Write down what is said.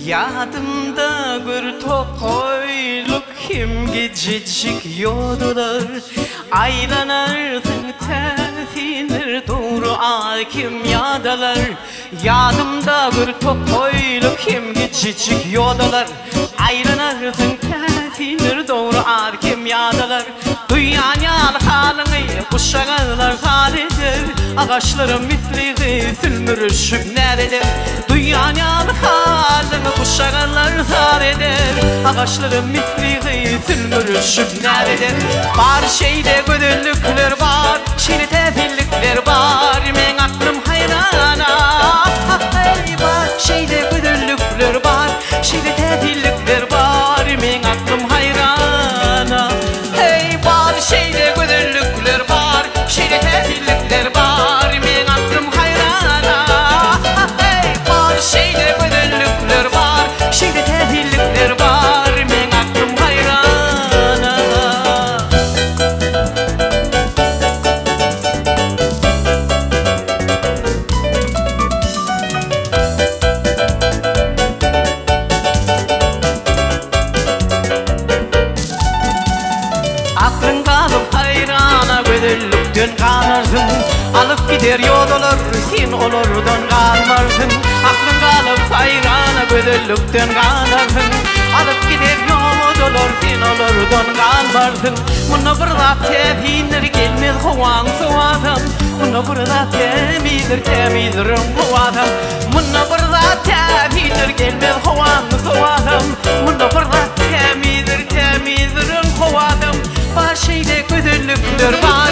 Yadımda bir tokoyluk kim gececik yodular Aylanardın terfinir doğru kim yadalar Yadımda bir tokoyluk kim gececik yodular Aylanardın terfinir doğru kim yadalar Dünyanın halini kuşağılar halidir Ağaçların mitliği sülmürüşüp neredir Dünyanın halini kuşağılar halidir Ağaçların mitliği sülmürüşüp neredir Var şeyde gödüllükler var Şeyde tefillikler var Men aklım hayrana Var şeyde gödüllükler var Şeyde tefillikler var Men aklım hayrana Var şeyde gödüllükler var Şeyde tefillikler var Men aklım hayrana Var şeyde gödüllükler var Şeyde tefillikler var Men aklım hayrana Aklın kalıp hayrana gödüllükten kanarsın Alıp gider yollar sen olurdan kalmarsın Aklın kalıp hayrana gödüllükten kanarsın Alıp gider yollar sen olurdan kalmarsın Buna burada tefinir gelmez kovan soğadım Buna burada temizlerim kovadım Buna burada tefinir gelmez kovan soğadım Buna burada temizlerim kovadım Var şeyde gödüllükler var